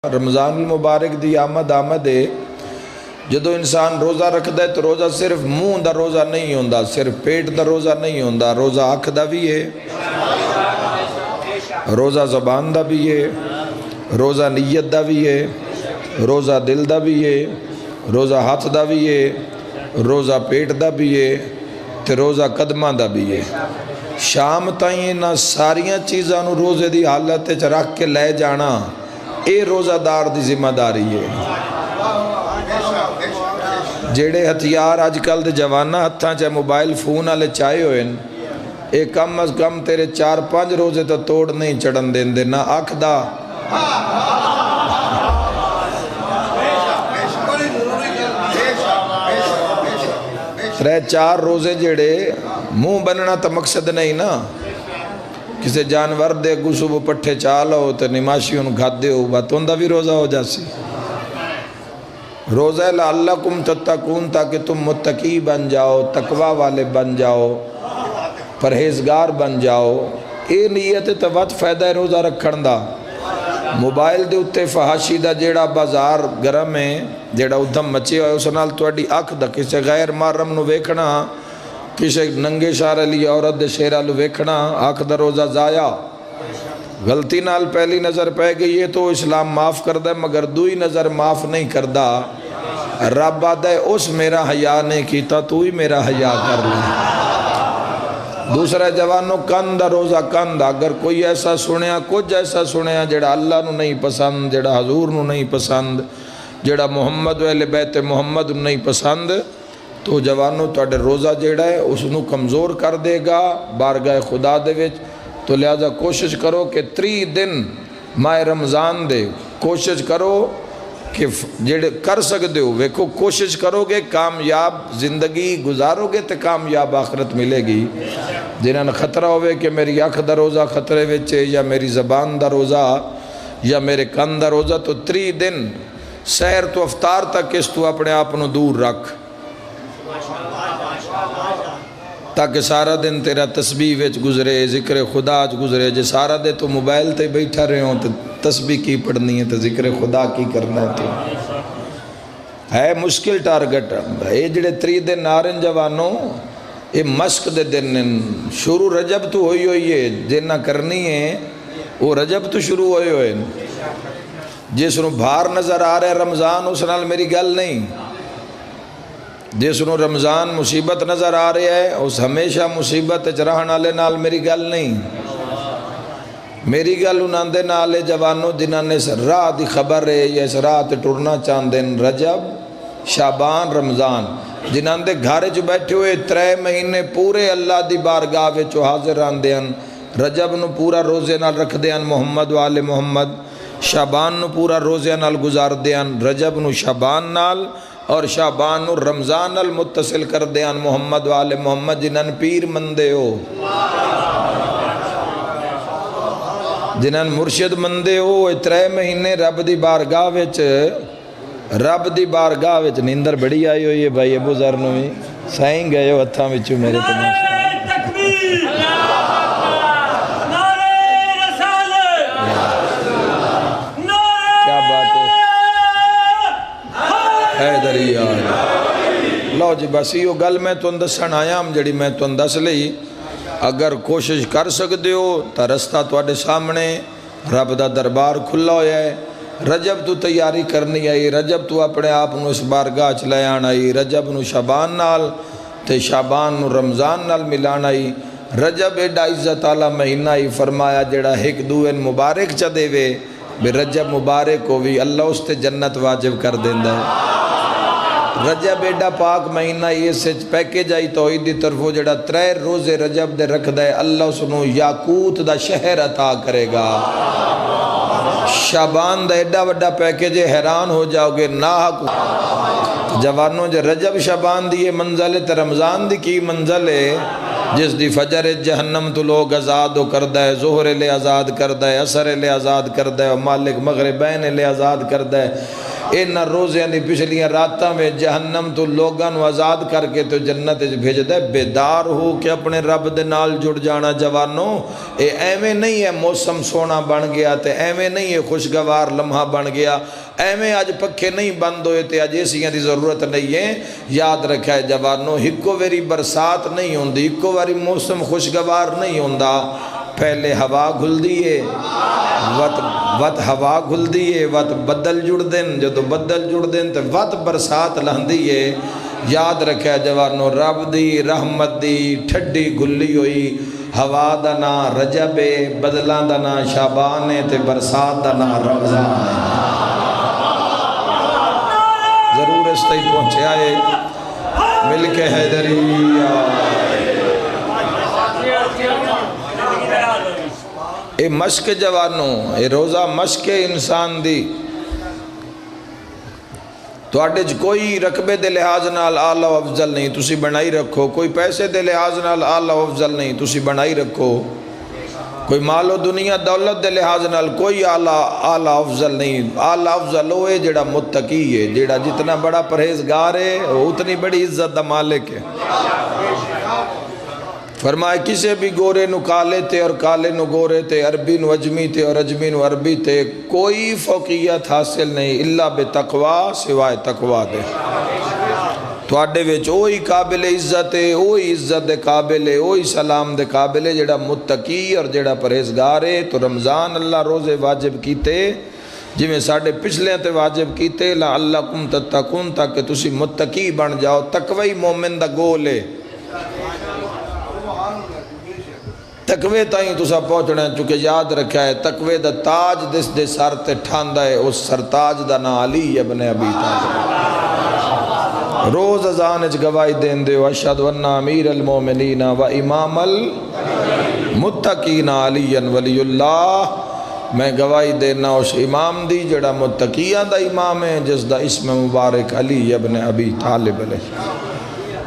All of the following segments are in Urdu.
رمضان المبارک دی آمد ہے جدو انسان روزہ رکھدا ہے تو روزہ صرف منہ دا روزہ نہیں ہوندا، صرف پیٹ دا روزہ نہیں ہوندا، روزہ اکھ دا بھی ہے، روزہ زبان دا بھی ہے، روزہ نیت دا بھی ہے، روزہ دل دا بھی ہے، روزہ ہاتھ دا بھی ہے، روزہ پیٹ دا بھی ہے تے روزہ قدماں دا بھی ہے۔ شام تائیں نہ ساریاں چیزاں نو روزے دی حالت وچ رکھ کے لے جانا اے روزہ دار دی ذمہ داری ہے۔ جیڑے ہتھیار آج کل دے جوانہ ہتھاں چاہے موبائل فون والے چاہے ہوئے اے کم از کم تیرے 4-5 روزے تو توڑ نہیں چڑھن دین دے، نہ اکھ دا ترے 4 روزے جیڑے منہ بننا تا مقصد نہیں نا، کسے جانور دے گسو پٹھے چالو تو نماشی ان گھات دے ہو بات ان دا بھی روزہ ہو جاسی۔ روزہ لعلکم تتقون تاکہ تم متقی بن جاؤ، تقوی والے بن جاؤ، پرہیزگار بن جاؤ۔ اے نیت توت فائدہ ہے روزہ رکھن دا۔ موبائل دے اتے فحاشی دا جیڑا بازار گرم ہے، جیڑا ادھم مچے ہوئے اس نال توڑی اکھ دا کسے غیر محرم نو ویکھنا، کسے ننگے شارے لی عورت دے شیرہ لو ویکھنا، اکھ دا روزہ ضائع۔ غلطی نال پہلی نظر پہ گئی یہ تو اسلام معاف کردہ مگر دوئی نظر معاف نہیں کردہ۔ رب آدھا ہے اس میرا حیا نہیں کیتا تو ہی میرا حیا کر لیں۔ دوسرا جوانوں کندہ روزہ کندہ، اگر کوئی ایسا سنیا کچھ ایسا سنیا جڑا اللہ نو نہیں پسند، جڑا حضور نو نہیں پسند، جڑا محمد و اہل بیت محمد نو نہیں پسند، تو جوانوں تواڈے روزہ جیڑا ہے اس نو کمزور کر دے گا بارگاہ خدا دے وچ۔ تو لہذا کوشش کرو کہ 3 دن ماہ رمضان دے کوشش کرو کہ جڑے کر سکتے ہو، ویکھو کوشش کرو گے کامیاب زندگی گزارو گے تو کامیاب آخرت ملے گی۔ جنہاں نے خطرہ ہوئے کہ میری اکھ دا روزہ خطرے وچے یا میری زبان دا روزہ یا میرے کن دا روزہ، تو 3 دن سحر تو افطار تک اس تو اپنے آپ نو دور رکھ، تاکہ سارا دن تیرا تسبیح وچ گزرے، ذکر خدا وچ گزرے۔ جے سارا دن تو موبائل تے بیٹھا رہے ہوں تو تسبیح کی پڑھنی ہے، تو ذکر خدا کی کرنا ہے۔ تو ہے مشکل ٹارگٹ۔ اے جڑے 3 دن آرن جوانوں اے مشق دے دن، شروع رجب تو ہوئی ہے، جنہ کرنی ہے وہ رجب تو شروع ہوئے۔ جس نو بھار نظر آ رہے رمضان اس نال میری گل نہیں، جس نو رمضان مصیبت نظر آ رہی ہے اس ہمیشہ مصیبت رہن والے نال میری گل نہیں۔ میری گل انہاں دے نال جوانوں جنہاں نے اس راہ دی خبر ہے یا اس راہ تے ٹرنا چاہندے ہیں، رجب شعبان رمضان، جنہاں دے گھر وچ بیٹھے ہوئے 3 مہینے پورے اللہ دی بارگاہ وچ حاضر رہندے ہیں۔ رجب نو پورا روزے نال رکھدے ہیں محمد والے محمد، شعبان نو پورا روزے نال گزار دے ہیں، رجب نو شعبان نال اور شعبان و رمضان المتصل کر دیان محمد والے محمد، جنہاں پیر مندے ہو، جنہاں مرشد مندے ہو۔ 3 مہینے رب دی بارگاہ وچ، رب دی بارگاہ وچ نیندر بڑی آئی ہوئی ہے بھائی ابو ذر نو بھی، سائیں گئے ہو ہتھاں وچوں میرے تماشا۔ لو جی بس یہ گل میں تو دسن آیا ہم، جڑی میں تو دس لئی۔ اگر کوشش کر سکتے ہو تو رستہ تواڈے سامنے، رب دا دربار کھلا ہویا ہے۔ رجب تو تیاری کرنی آئی، رجب تو اپنے آپ نو اس بارگاہ چ لے آنا آئی، رجب نو شعبان نال تے شعبان نو رمضان نال ملانا آئی۔ رجب ایڈا عزت والا مہینہ ہی فرمایا جڑا ایک دوے مبارک چا دے وے بے رجب مبارک ہووی اللہ اس تے جنت واجب کر دیندا ہے۔ رجب ایڈا پاک مہینہ یہ سچ پیکیج آئی توحید دی طرفو جڑا 3 روزے رجب دے رکھ دے اللہ سنو یاقوت دا شہر عطا کرے گا۔ شعبان دا ایڈا وڈا پیکیج حیران ہو جاؤ گے ناحق۔ جوانوں جو رجب شعبان دی منزل ہے تو رمضان دی کی منزل ہے، جس دی فجر جہنم تو لوگ آزاد ہو کردہ ہے، ظہر لے آزاد کردہ ہے، عصر لے آزاد کردہ ہے، مالک مغربین لے آزاد کردہ ہے۔ انہاں روزیاں دی پچھلیاں راتاں میں جہنم تو لوگاں نو آزاد کر کے تو جنت وچ بھیجدا ہے۔ بیدار ہو کہ اپنے رب دے نال جڑ جانا جوانو، اے ایویں نہیں ہے موسم سونا بن گیا تے ایویں نہیں ہے خوشگوار لمحہ بن گیا، ایویں اج پکھے نہیں بند ہوئے تے اج ایسیاں دی ضرورت نہیں ہے۔ یاد رکھا ہے جوانو، ہکو واری برسات نہیں ہوندی، ہکو واری موسم خوشگوار نہیں ہوندا، پہلے ہوا گھلدی ہے، وقت ہوا گھلدی ہے، وقت بدل جڑ دین، جدو بدل جڑ دین تے وقت برسات لہندی ہے۔ یاد رکھا جوانو، رب دی رحمت دی ٹھڈی گھلی ہوئی ہوا دا نا رجب ہے، بدلاں دا نا شعبان ہے تے برسات دا نا رمضان ہے۔ ضرور اس تک پہنچے آئے مل کے حیدریہ۔ اے مشق جوانو، اے روزہ مشق انسان دی، تو آڈے کوئی رقبے دے لحاظ نال اعلیٰ و افضل نہیں، تسی بنائی رکھو، کوئی پیسے دے لحاظ نال اعلیٰ و افضل نہیں، تسی بنائی رکھو، کوئی مال و دنیا دولت دے لحاظ نال کوئی اعلیٰ افضل نہیں۔ اعلیٰ افضل ہوئے جڑا متقی ہے، جڑا جتنا بڑا پرہیزگار ہے اتنی بڑی عزت دا مالک ہے۔ فرمائے کسے بھی گورے نو کالے تے اور کالے نو گورے تے، عربی نو عجمی تے اور عجمی نو عربی تے کوئی فوقیت حاصل نہیں الا بتقوی، سوائے تقوی دے۔ تو آڈے ویچ اوہی قابل عزت ہے، اوہی عزت دے قابل ہے، اوہی سلام دے قابل ہے جڑا متقی اور جڑا پرہیزگار ہے۔ تو رمضان اللہ روزے واجب کیتے، جی میں ساڑھے پچھلے تے واجب کیتے لعلکم تتقون، تاکہ تسی متقی بن جاؤ۔ تقوی مومن دا گول ہے، تقوی تائیں تسا پہنچنا ہے، چونکہ یاد رکھا ہے تقوی دا تاج دس دے سر تے ٹھاندا ہے، اس سرتاج دا نا علی ابن ابی طالب۔ روز اذان اچ گواہی دین دے اشہد ان امیر المومنین و امام المتقین علی ولی اللہ، میں گواہی دینا اس امام دی جڑا متقیہ دا امام ہے، جس دا اسم مبارک علی ابن ابی طالب علیہ۔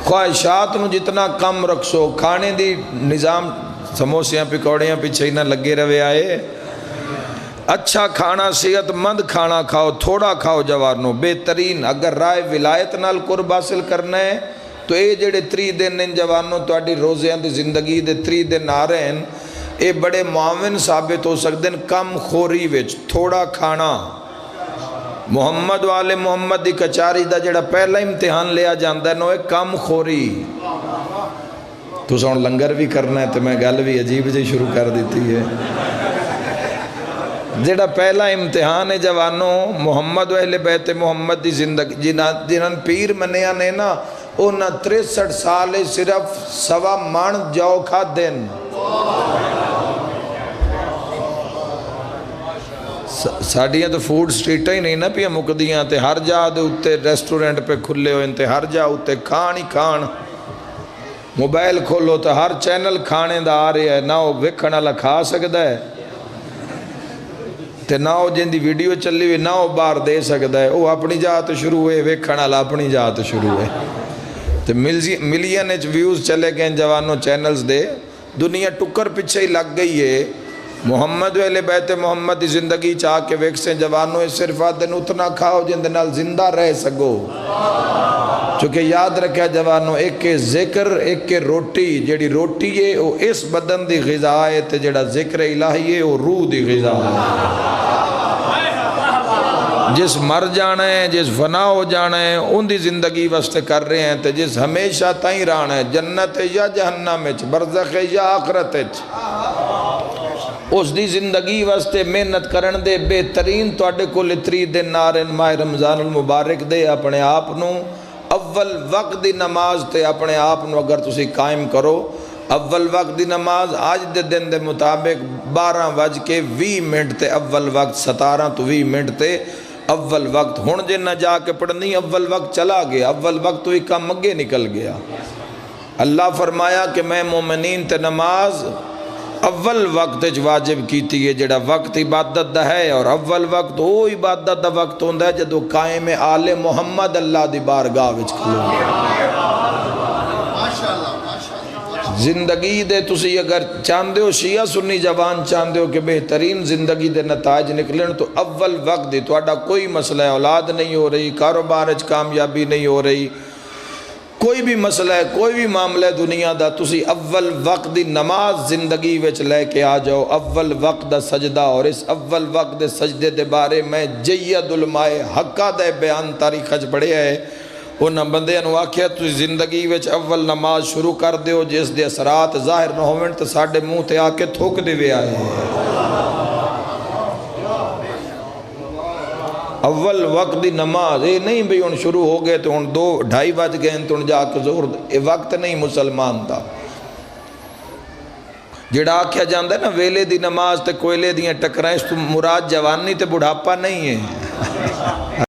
خواہشات نو جتنا کم رکھسو، کھانے دی نظام سموسیاں پکوڑیاں پیچھے ہی نہ لگے روے آئے، اچھا کھانا صحت مند کھانا کھاؤ، تھوڑا کھاؤ جوانو، بہترین۔ اگر رائے ولایت نال قرب حاصل کرنا ہے تو اے جڑے 3 دن ان جوانو تواڈی روزیاں دی زندگی دے 3 دن آ رہے ہیں، اے بڑے معاون ثابت ہو سکتے ہیں کم خوری وچ، تھوڑا کھانا۔ محمد والے محمد دی کچاری دا جڑا پہلا امتحان لیا جاندہ ہے نو ہے کم خوری۔ تو سن لنگر بھی کرنا ہے تو میں گل بھی عجیب جی شروع کر دیتی ہے۔ جڑا پہلا امتحان ہے جوانوں، محمد و اہل بیت محمد دی زندگی جنہاں پیر منیا نے نا، انہاں 63 سال صرف 1.25 من جو کھا دن۔ ساڑیاں تو فوڈ سٹریٹیں ہی نہیں نا پیا مکدیاں تے، ہر جا دے اتے ریسٹورنٹ پہ کھلے ہوئے تے، ہر جا اتے کھان ہی کھان، موبائل کھولو تو ہر چینل کھانے دا آ رہے ہے، نہ وہ ویکھن والا کھا سکتا ہے تے نہ وہ جن دی ویڈیو چلی ہوئی نہ وہ باہر دے سکتا ہے، وہ اپنی جات شروع ہوئے، ویکھن والا اپنی جات شروع ہوئے تے ملین اچ ویوز چلے گئے جوانوں چینلز دے، دنیا ٹکر پیچھے ہی لگ گئی ہے۔ محمد و اہل بیت محمد دی زندگی چاہ کے ویکھ سے جوانوں صرف آدھن اتنا کھاؤ جن دے نال زندہ رہ سکو، چونکہ یاد رکھا جوانوں ایک کے ذکر ایک کے روٹی، جیڑی روٹی ہے وہ اس بدن دی غذا ہے تے جیڑا ذکر الہی ہے وہ روح دی غذا ہے۔ جس مر جانا ہے، جس فنا ہو جانا ہے، ان دی زندگی واسطے کر رہے ہیں تے جس ہمیشہ تائیں رہنا ہے، جنت یا جہنم وچ، برزخ یا آخرت وچ، اس دی زندگی واسطے محنت کرن دے بہترین تواڈے کول 3 دن نارن ماہ رمضان المبارک دے اپنے آپ نو اول وقت دی نماز تے اپنے آپ نو اگر تسی قائم کرو، اول وقت دی نماز آج دے دن دے مطابق 12:20 تے اول وقت 17 تو 20 منٹ تے اول وقت، ہن جے نہ جا کے پڑھنی اول وقت چلا گیا، اول وقت تو ایک کام اگے نکل گیا۔ اللہ فرمایا کہ میں مومنین تے نماز اول وقت واجب کیتی ہے، جڑا وقت عبادت دا ہے، اور اول وقت وہ عبادت دا وقت ہوندہ ہے جدو قائم آل محمد اللہ دی بارگاہ وچ کھلو۔ زندگی دے تسی اگر چاندے ہو شیعہ سنی جوان چاندے ہو کہ بہترین زندگی دے نتائج نکلن تو اول وقت دی توڑا کوئی مسئلہ ہے، اولاد نہیں ہو رہی، کاروبار اچ کامیابی نہیں ہو رہی، کوئی بھی مسئلہ ہے، کوئی بھی معاملہ ہے دنیا دا، تسی اول وقت دی نماز زندگی وچ لے کے آ جاؤ، اول وقت دا سجدہ، اور اس اول وقت دے سجدے دے بارے میں جید علماء حقہ دے بیان تاریخ اچ پڑھے ہے، انہاں بندے انہوں آکھیا تسی زندگی وچ اول نماز شروع کر دیو، جس دے اثرات ظاہر نہ ہوئن تو ساڑھے منہ تے آکے تھوک دے وے آئے اول وقت دی نماز، یہ نہیں بھی ان شروع ہو گئے تو ان 2-2:30 بج گئے تو ان جا کے زور دے، یہ وقت نہیں مسلمان دا جڑا آکھیا جاندہ ہے نا ویلے دی نماز تے کوئلے دیاں ٹکرائیں، اس تو مراد جوانی تے بڑھاپا نہیں ہے